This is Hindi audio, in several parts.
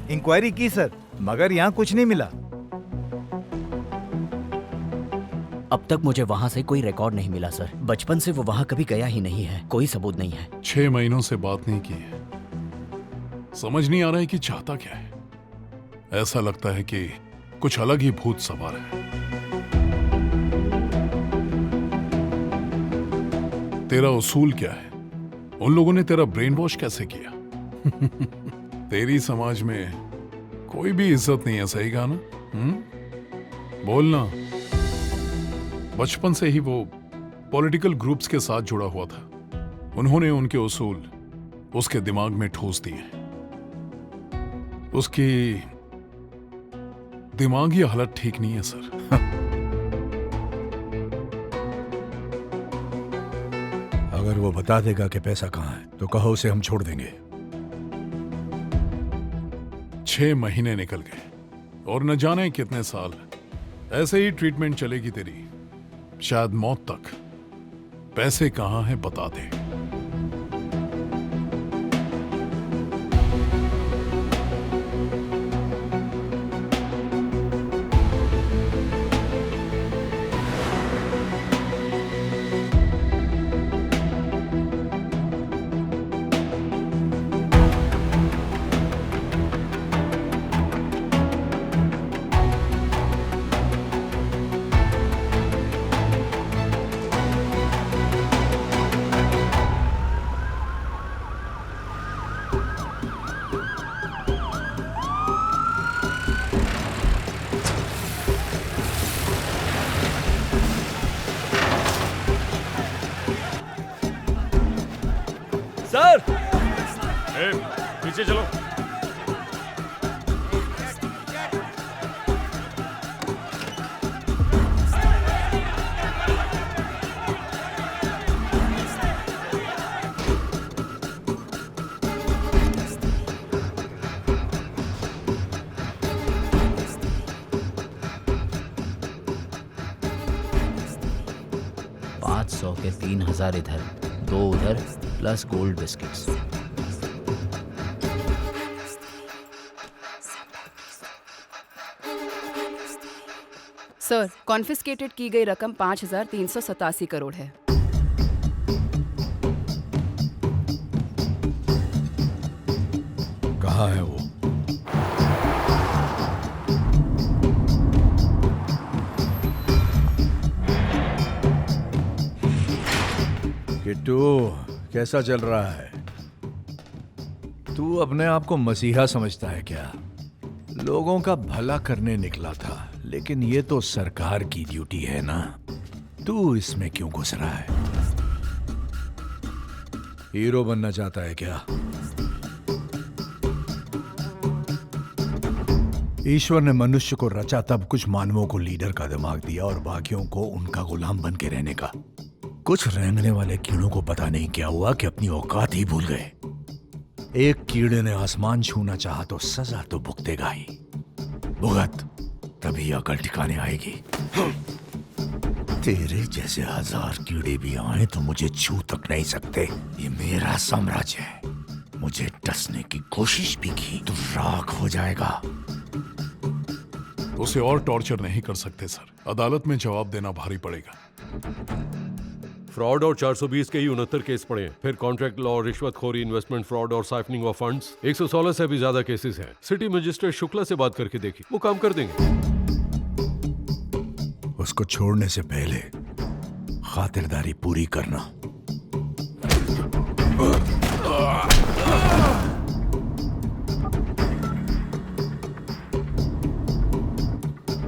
इंक्वायरी की सर, मगर यहाँ कुछ नहीं मिला। अब तक मुझे वहाँ से कोई रिकॉर्ड नहीं मिला सर। बचपन से वो वहाँ कभी गया ही नहीं है, कोई सबूत नहीं है। 6 महीनों से बात नहीं की है। समझ नहीं आ रहा है कि चाहता क्या है। ऐसा लगता है कि कुछ अलग ही भूत सवार है। तेरा उसूल क्या है? उन लोगों ने तेरा ब्रेन वॉश कैसे किया? तेरी समाज में कोई भी इज्जत नहीं है, सही कहा ना? बोलना। बचपन से ही वो पॉलिटिकल ग्रुप्स के साथ जुड़ा हुआ था। उन्होंने उनके उसूल उसके दिमाग में ठोस दिए। उसकी दिमागी हालत ठीक नहीं है सर। अगर वो बता देगा कि पैसा कहाँ है तो कहो उसे हम छोड़ देंगे। 6 महीने निकल गए और न जाने कितने साल। ऐसे ही ट्रीटमेंट चलेगी तेरी, शायद मौत तक। पैसे कहाँ हैं बता दे। सर, पीछे चलो। $500 के 3000 इधर, 2 उधर, plus gold biscuits. Sir, confiscated की गई रकम 5387 करोड़ है। कहाँ है वो? किट्टू, कैसा चल रहा है? तू अपने आप को मसीहा समझता है क्या? लोगों का भला करने निकला था, लेकिन ये तो सरकार की ड्यूटी है ना। तू इसमें क्यों घुस रहा है? हीरो बनना चाहता है क्या? ईश्वर ने मनुष्य को रचा तब कुछ मानवों को लीडर का दिमाग दिया और बाकियों को उनका गुलाम बन के रहने का। कुछ रेंगने वाले कीड़ों को पता नहीं क्या हुआ कि अपनी औकात ही भूल गए। एक कीड़े ने आसमान छूना चाहा तो सजा तो भुगतेगा ही। भुगत, तभी अकल ठिकाने आएगी। तेरे जैसे 1000 कीड़े भी आए तो मुझे छू तक नहीं सकते। ये मेरा साम्राज्य है। मुझे डसने की कोशिश भी की तो राख हो जाएगा। उसे और टॉर्चर नहीं कर सकते सर। अदालत में जवाब देना भारी पड़ेगा। फ्रॉड और 420 के ही 69 केस पड़े हैं। फिर कॉन्ट्रैक्ट लॉ, रिश्वतखोरी, इन्वेस्टमेंट फ्रॉड और साइफनिंग ऑफ फंड्स। 116 से भी ज्यादा केसेस हैं। सिटी मजिस्ट्रेट शुक्ला से बात करके देखी, वो काम कर देंगे। उसको छोड़ने से पहले खातिरदारी पूरी करना।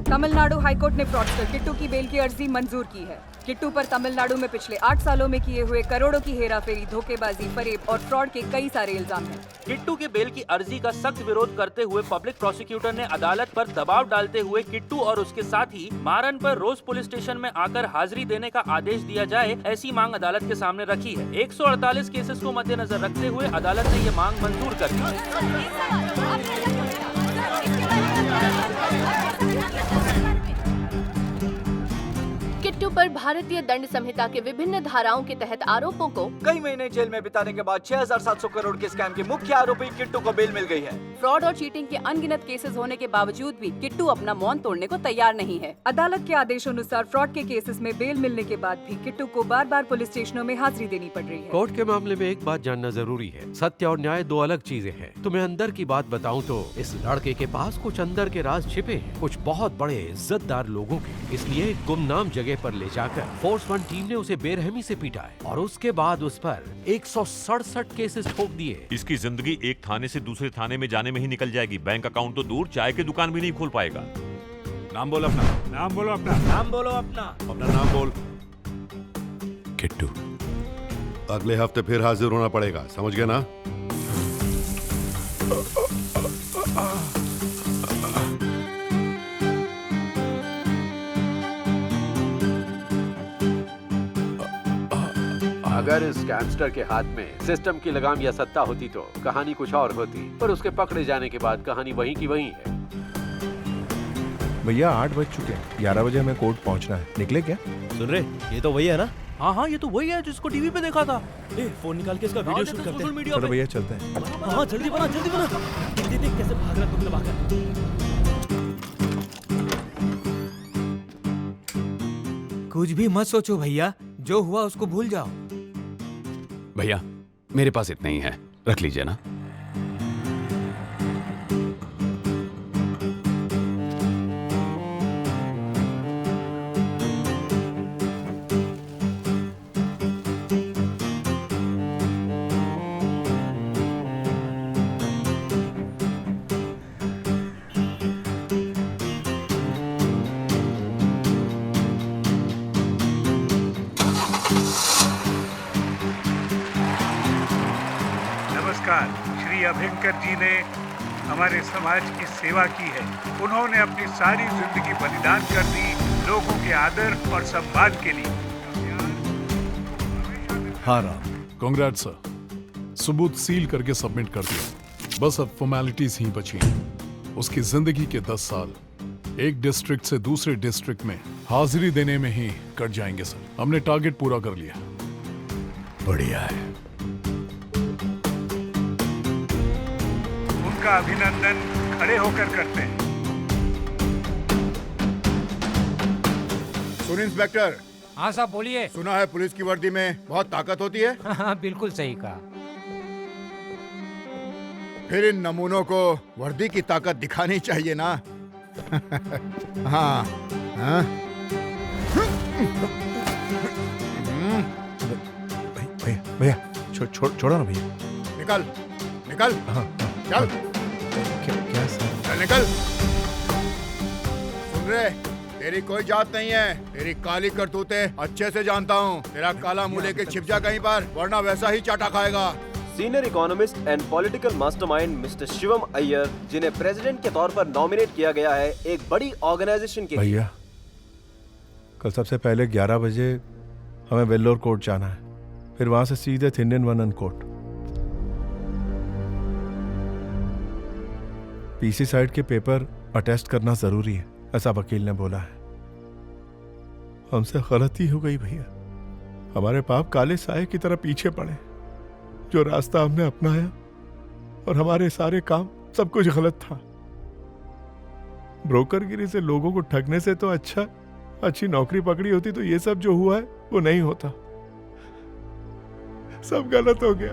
तमिलनाडु हाईकोर्ट ने फ्रॉडस्टर किट्टू की बेल की अर्जी मंजूर की है। किट्टू पर तमिलनाडु में पिछले 8 सालों में किए हुए करोड़ों की हेराफेरी, धोखेबाजी, फरेब और फ्रॉड के कई सारे इल्जाम हैं। किट्टू के बेल की अर्जी का सख्त विरोध करते हुए पब्लिक प्रोसिक्यूटर ने अदालत पर दबाव डालते हुए किट्टू और उसके साथी मारन पर रोज पुलिस स्टेशन में आकर हाजिरी देने का आदेश दिया जाए, ऐसी मांग अदालत के सामने रखी है। 148 केसेस को मद्देनजर रखते हुए अदालत ने ये मांग मंजूर कर दी। किट्टू पर भारतीय दंड संहिता के विभिन्न धाराओं के तहत आरोपों को कई महीने जेल में बिताने के बाद 6,700 करोड़ के स्कैम के मुख्य आरोपी किट्टू को बेल मिल गई है। फ्रॉड और चीटिंग के अनगिनत केसेस होने के बावजूद भी किट्टू अपना मौन तोड़ने को तैयार नहीं है। अदालत के आदेशानुसार फ्रॉड के केसेस में बेल मिलने के बाद भी किट्टू को बार बार पुलिस स्टेशनों में हाजिरी देनी पड़ रही है। कोर्ट के मामले में एक बात जानना जरूरी है, सत्य और न्याय दो अलग चीजें हैं। तुम्हें अंदर की बात बताऊं तो इस लड़के के पास कुछ अंदर के राज छिपे हैं, कुछ बहुत बड़े इज्जतदार लोगों के। इसलिए गुमनाम जगह पर ले जाकर फोर्स 1 टीम ने उसे बेरहमी से पीटा है और उसके बाद उस पर 167 केसेस ठोक दिए। इसकी जिंदगी एक थाने से दूसरे थाने में जाने में ही निकल जाएगी। बैंक अकाउंट तो दूर, चाय की दुकान भी नहीं खोल पाएगा। नाम बोल अपना, नाम बोलो अपना, नाम बोलो अपना नाम बोल। किट्टू, अगले हफ्ते फिर हाजिर होना पड़ेगा, समझ गए ना? अगर इस गैंगस्टर के हाथ में सिस्टम की लगाम या सत्ता होती तो कहानी कुछ और होती, पर उसके पकड़े जाने के बाद कहानी वहीं की वहीं है। भैया 8 बज चुके हैं, 11 बजे हमें कोर्ट पहुंचना है। निकले क्या? सुन रहे, ये तो वही है ना? हाँ हाँ, ये तो वही है जिसको टीवी पे देखा था। फोन निकाल के इसका वीडियो शूट करते हैं। चलो भैया चलते हैं। हाँ जल्दी बना, जल्दी बना। देख कैसे भाग रहा तुम भाग। कुछ भी मत सोचो भैया, जो हुआ उसको भूल जाओ। भैया मेरे पास इतना ही है, रख लीजिए ना। श्री अभयंकर जी ने हमारे समाज की सेवा की है। उन्होंने अपनी सारी जिंदगी बलिदान कर दी लोगों के आदर और सम्मान के लिए। हाँ राम, कांग्रेट्स सर। सबूत सील करके सबमिट कर दिया, बस अब फॉर्मेलिटीज ही बची हैं। उसकी जिंदगी के 10 साल एक डिस्ट्रिक्ट से दूसरे डिस्ट्रिक्ट में हाजिरी देने में ही कट जाएंगे सर। हमने टारगेट पूरा कर लिया। बढ़िया है। उनका अभिनंदन खड़े होकर करते हैं। सुन इंस्पेक्टर। हाँ साहब बोलिए। सुना है पुलिस की वर्दी में बहुत ताकत होती है। हाँ बिल्कुल सही कहा। फिर इन नमूनों को वर्दी की ताकत दिखानी चाहिए ना। हाँ हाँ। भैया छोड़ो ना भैया। निकल निकल। हाँ चल। क्या चल निकल। सुन रहे, तेरी कोई जात नहीं है। तेरी काली करतूतें अच्छे से जानता हूँ। तेरा काला मुंह लेके छिप जा कहीं पर, वरना वैसा ही चाटा खाएगा। Senior economist and political mastermind mister Shivam Iyer, जिन्हें प्रेसिडेंट के तौर पर नॉमिनेट किया गया है एक बड़ी ऑर्गेनाइजेशन के लिए। भैया कल सबसे पहले 11 बजे हमें वेल्लोर कोर्ट जाना है, फिर वहां से सीधे थिंडन वनन कोर्ट। पीसी साइड के पेपर अटेस्ट करना जरूरी है, ऐसा वकील ने बोला है। हमसे गलती हो गई भैया। हमारे पाप काले साए की तरह पीछे पड़े। जो रास्ता हमने अपनाया और हमारे सारे काम सब कुछ गलत था। ब्रोकरगिरी से लोगों को ठगने से तो अच्छी नौकरी पकड़ी होती तो ये सब जो हुआ है वो नहीं होता। सब गलत हो गया।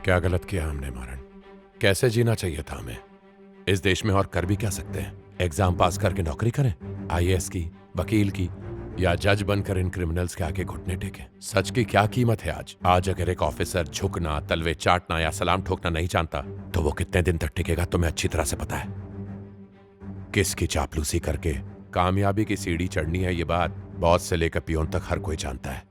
क्या गलत किया हमने मारन? कैसे जीना चाहिए था हमें इस देश में, और कर भी क्या सकते हैं? एग्जाम पास करके नौकरी करें, आईएएस की, वकील की, या जज बनकर इन क्रिमिनल्स के आगे घुटने टेकें? सच की क्या कीमत है आज अगर एक ऑफिसर झुकना, तलवे चाटना या सलाम ठोकना नहीं जानता तो वो कितने दिन तक टिकेगा तुम्हें अच्छी तरह से पता है। किसकी चापलूसी करके कामयाबी की सीढ़ी चढ़नी है, ये बात बॉस से लेकर पियोन तक हर कोई जानता है।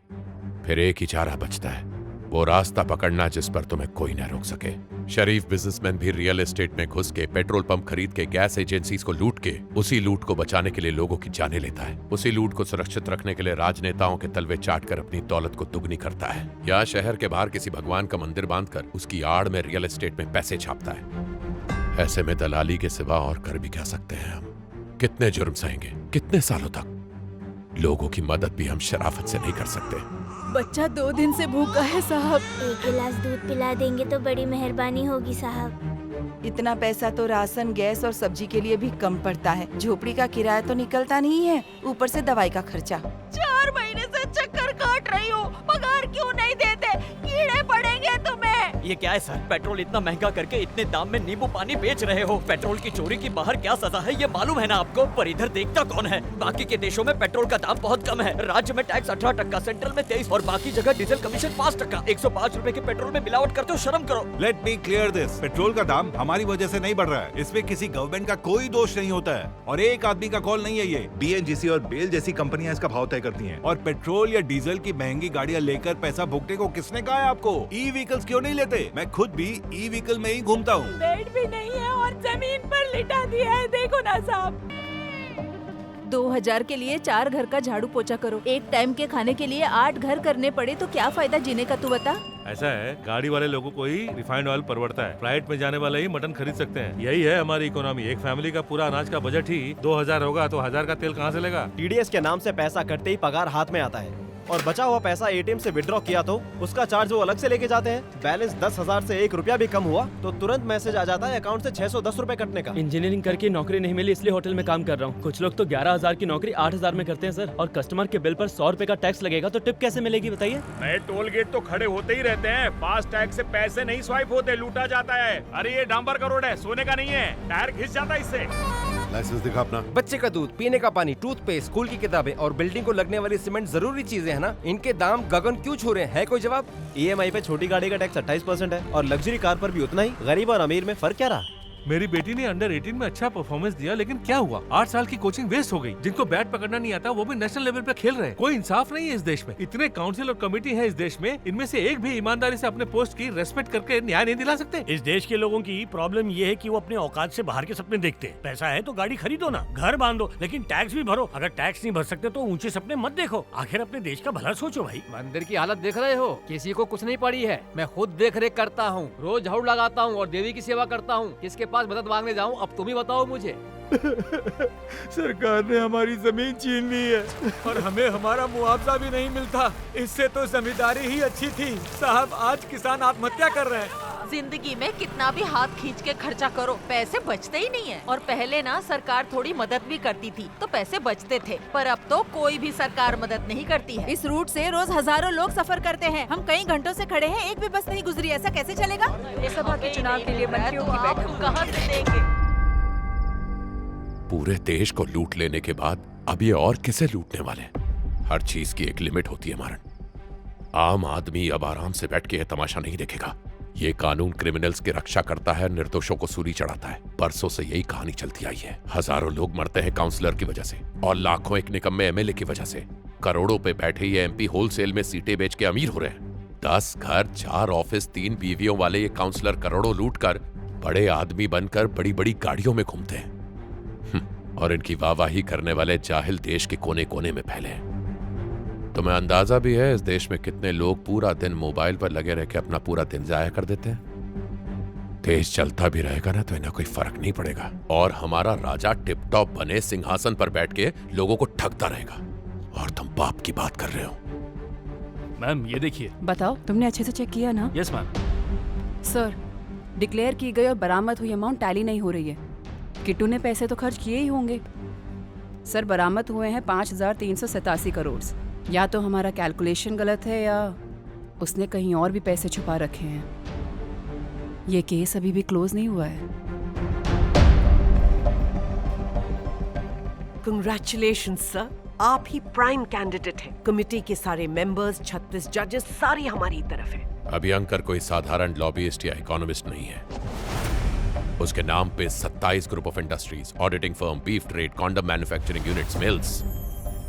फिर एक ही चारा बचता है, वो रास्ता पकड़ना जिस पर तुम्हें कोई न रोक सके। शरीफ बिजनेसमैन भी रियल एस्टेट में घुस के पेट्रोल पंप खरीद के गैस एजेंसीज को लूट के उसी लूट को बचाने के लिए लोगों की जानें लेता है। उसी लूट को सुरक्षित रखने के लिए राजनेताओं के तलवे चाटकर अपनी दौलत को दुगनी करता है, या शहर के बाहर किसी भगवान का मंदिर बांधकर उसकी आड़ में रियल एस्टेट में पैसे छापता है। ऐसे में दलाली के सिवा और कर भी क्या सकते हैं हम? कितने जुर्म सहेंगे, कितने सालों तक? लोगों की मदद भी हम शराफत से नहीं कर सकते। बच्चा 2 दिन से भूखा है साहब। 1 गिलास दूध पिला देंगे तो बड़ी मेहरबानी होगी साहब। इतना पैसा तो राशन, गैस और सब्जी के लिए भी कम पड़ता है। झोपड़ी का किराया तो निकलता नहीं है, ऊपर से दवाई का खर्चा। 4 महीने से चक्कर काट रही हूँ, पगार क्यों नहीं देते? कीड़े पड़ेंगे तुम्हें। ये क्या है सर? पेट्रोल इतना महंगा करके इतने दाम में नींबू पानी बेच रहे हो। पेट्रोल की चोरी की बाहर क्या सजा है ये मालूम है ना आपको? पर इधर देखता कौन है? बाकी के देशों में पेट्रोल का दाम बहुत कम है। राज्य में टैक्स 18%, सेंट्रल में 23 और बाकी जगह डीजल कमीशन 5%। 105 रुपए के पेट्रोल में मिलावट करते हो, शर्म करो। Let me clear this, petrol का दाम हमारी वजह से नहीं बढ़ रहा है। इसमें किसी गवर्नमेंट का कोई दोष नहीं होता है और एक आदमी का कॉल नहीं है ये। बीएनजीसी और बेल जैसी कंपनियां इसका भाव तय करती हैं। और पेट्रोल या डीजल की महंगी गाड़ियां लेकर पैसा भुगतने को किसने कहा है आपको? ई व्हीकल्स क्यों नहीं लेते? मैं खुद भी ई व्हीकल में ही घूमता हूँ। बेड भी नहीं है और जमीन पर लिटा दिया है, देखो ना साहब। 2000 के लिए 4 घर का झाड़ू पोछा करो, एक टाइम के खाने के लिए 8 घर करने पड़े तो क्या फायदा जीने का, तू बता। ऐसा है, गाड़ी वाले लोगों को ही रिफाइंड ऑयल परवड़ता है, फ्लाइट में जाने वाले ही मटन खरीद सकते हैं। यही है हमारी इकोनॉमी। एक फैमिली का पूरा अनाज का बजट ही 2000 होगा तो 1000 का तेल कहाँ से लेगा? टीडीएस के नाम से पैसा कटते ही पगार हाथ में आता है और बचा हुआ पैसा एटीएम से विड्रॉ किया तो उसका चार्ज वो अलग से लेके जाते हैं। बैलेंस 10,000 से 1 रुपया भी कम हुआ तो तुरंत मैसेज आ जाता है अकाउंट से 610 रुपए कटने का। इंजीनियरिंग करके नौकरी नहीं मिली इसलिए होटल में काम कर रहा हूँ। कुछ लोग तो 11,000 की नौकरी 8,000 में करते हैं सर। और कस्टमर के बिल पर 100 रुपए का टैक्स लगेगा तो टिप कैसे मिलेगी बताइए? नए टोल गेट तो खड़े होते ही रहते हैं, फास्ट टैग से पैसे नहीं स्वाइप होते, लूटा जाता है। अरे ये डांबर का रोड है, सोने का नहीं है, टायर घिस जाता है इससे। लाइसेंस दिखा अपना। बच्चे का दूध, पीने का पानी, टूथपेस्ट, स्कूल की किताबें और बिल्डिंग को लगने वाली सीमेंट जरूरी चीजें हैं ना, इनके दाम गगन क्यों छू रहे हैं? कोई जवाब? ईएमआई पे छोटी गाड़ी का टैक्स 28% है और लग्जरी कार पर भी उतना ही। गरीब और अमीर में फर्क क्या रहा? मेरी बेटी ने अंडर 18 में अच्छा परफॉर्मेंस दिया, लेकिन क्या हुआ? 8 साल की कोचिंग वेस्ट हो गई। जिनको बैट पकड़ना नहीं आता वो भी नेशनल लेवल पे खेल रहे हैं। कोई इंसाफ नहीं है इस देश में। इतने काउंसिल और कमेटी है इस देश में, इनमें से एक भी ईमानदारी से अपने पोस्ट की रेस्पेक्ट करके न्याय नहीं दिला सकते। इस देश के लोगों की प्रॉब्लम ये है कि वो अपने औकात से बाहर के सपने देखते हैं। पैसा है तो गाड़ी खरीदो ना, घर बांधो, लेकिन टैक्स भी भरो। अगर टैक्स नहीं भर सकते तो ऊंचे सपने मत देखो। आखिर अपने देश का भला सोचो भाई। मंदिर की हालत देख रहे हो, किसी को कुछ नहीं पड़ी है। मैं खुद देख रेख करता हूँ, रोज झाड़ू लगाता हूँ और देवी की सेवा करता हूँ। किसके पास मदद मांगने जाऊँ? अब तुम ही बताओ मुझे। सरकार ने हमारी जमीन छीन ली है और हमें हमारा मुआवजा भी नहीं मिलता। इससे तो जमींदारी ही अच्छी थी साहब। आज किसान आत्महत्या कर रहे हैं। जिंदगी में कितना भी हाथ खींच के खर्चा करो, पैसे बचते ही नहीं है। और पहले ना सरकार थोड़ी मदद भी करती थी तो पैसे बचते थे, पर अब तो कोई भी सरकार मदद नहीं करती है। इस रूट से रोज हजारों लोग सफर करते हैं। हम कई घंटों से खड़े हैं, एक भी बस नहीं गुजरी। ऐसा कैसे चलेगा? लोकसभा के चुनाव के लिए मंत्रियों की बैठक कहाँ से देंगे? पूरे देश को लूट लेने के बाद अब ये और किसे लूटने वाले? हर चीज की एक लिमिट होती है मारन। आम आदमी अब आराम से बैठ के यह तमाशा नहीं देखेगा। ये कानून क्रिमिनल्स की रक्षा करता है, निर्दोषों को सूली चढ़ाता है। परसों से यही कहानी चलती आई है। हजारों लोग मरते हैं काउंसलर की वजह से और लाखों एक निकम्मे एमएलए की वजह से। करोड़ों पे बैठे ये एमपी होलसेल में सीटें बेच के अमीर हो रहे हैं। 10 घर, 4 ऑफिस, 3 बीवियों वाले ये काउंसलर करोड़ों लूट कर बड़े आदमी बनकर बड़ी बड़ी गाड़ियों में घूमते हैं और इनकी वाहवाही करने वाले जाहिल देश के कोने कोने में फैले हैं। तुम्हें अंदाजा भी है इस देश में कितने लोग पूरा दिन मोबाइल पर लगे रह के अपना पूरा दिन जाया कर देते हैं? देश चलता भी रहेगा ना तो इन्हें कोई फर्क नहीं पड़ेगा और हमारा राजा टिप टॉप बने सिंहासन पर बैठ के लोगों को ठगता रहेगा। और तुम बाप की बात कर रहे हो। मैम ये देखिए। बताओ, तुमने अच्छे से चेक किया ना? Yes ma'am. सर, डिक्लेयर की गई और बरामद हुई अमाउंट टैली नहीं हो रही है। किट्टू ने पैसे तो खर्च किए ही होंगे। सर, बरामद हुए हैं 5,387 करोड़। या तो हमारा कैलकुलेशन गलत है या उसने कहीं और भी पैसे छुपा रखे हैं। ये केस अभी भी क्लोज नहीं हुआ है। कंग्रेचुलेशंस सर, आप ही प्राइम कैंडिडेट हैं। कमेटी के सारे मेंबर्स, 36 जजेस, सारी हमारी तरफ है। अभियंकर कोई साधारण लॉबिस्ट या इकोनॉमिस्ट नहीं है। उसके नाम पे 27 group of industries, auditing firm, beef trade, condom manufacturing units, mills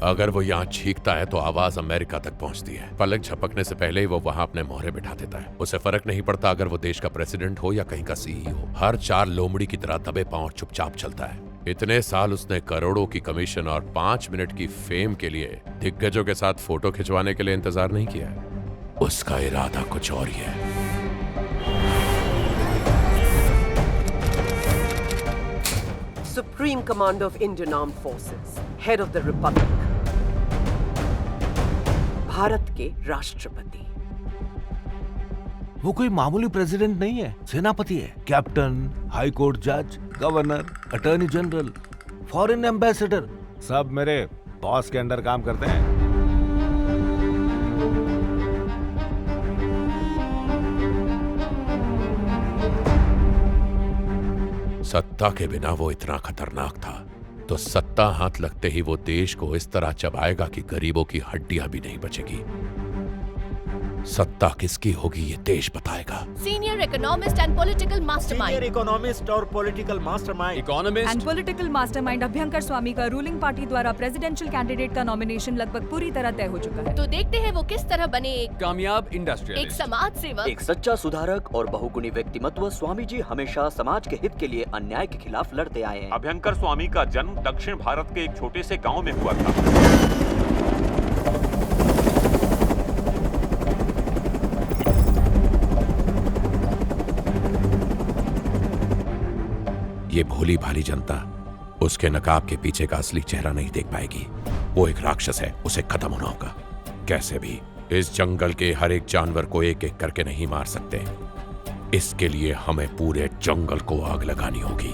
अगर वो यहाँ छींकता है तो आवाज अमेरिका तक पहुंचती है। पलक झपकने से पहले ही वो वहाँ अपने मोहरे बिठा देता है। उसे फर्क नहीं पड़ता अगर वो देश का प्रेसिडेंट हो या कहीं का सीईओ। हर 4 लोमड़ी की तरह दबे पांव चुपचाप चलता है। इतने साल उसने करोड़ों की कमीशन और 5 मिनट की फेम के लिए दिग्गजों के साथ फोटो खिंचवाने के लिए इंतजार नहीं किया है। उसका इरादा कुछ और ही है। Supreme Commander of Indian Armed Forces, Head of the Republic, Bharat के राष्ट्रपति। वो कोई मामूली प्रेसिडेंट नहीं है, सेनापति है। कैप्टन, हाई कोर्ट जज, governor, attorney general, foreign ambassador, सब मेरे बॉस के अंडर काम करते हैं। सत्ता के बिना वो इतना खतरनाक था, तो सत्ता हाथ लगते ही वो देश को इस तरह चबाएगा कि गरीबों की हड्डियां भी नहीं बचेगी। सत्ता किसकी होगी ये देश बताएगा। Senior economist and political mastermind. Senior economist और political mastermind. Economist and political mastermind Abhyankar Swami का रूलिंग पार्टी द्वारा प्रेसिडेंशियल कैंडिडेट का नॉमिनेशन लगभग पूरी तरह तय हो चुका है। तो देखते हैं वो किस तरह बने एक कामयाब इंडस्ट्रियलिस्ट, एक समाज सेवक, एक सच्चा सुधारक और बहुगुणी व्यक्तिमत्व। स्वामी जी हमेशा समाज के हित के लिए अन्याय के खिलाफ लड़ते आए हैं। अभ्यंकर स्वामी का जन्म दक्षिण भारत के एक छोटे से गाँव में हुआ था। ये भोली भाली जनता उसके नकाब के पीछे का असली चेहरा नहीं देख पाएगी। वो एक राक्षस है, उसे खत्म होना होगा। कैसे भी इस जंगल के हर एक जानवर को एक एक करके नहीं मार सकते। इसके लिए हमें पूरे जंगल को आग लगानी होगी।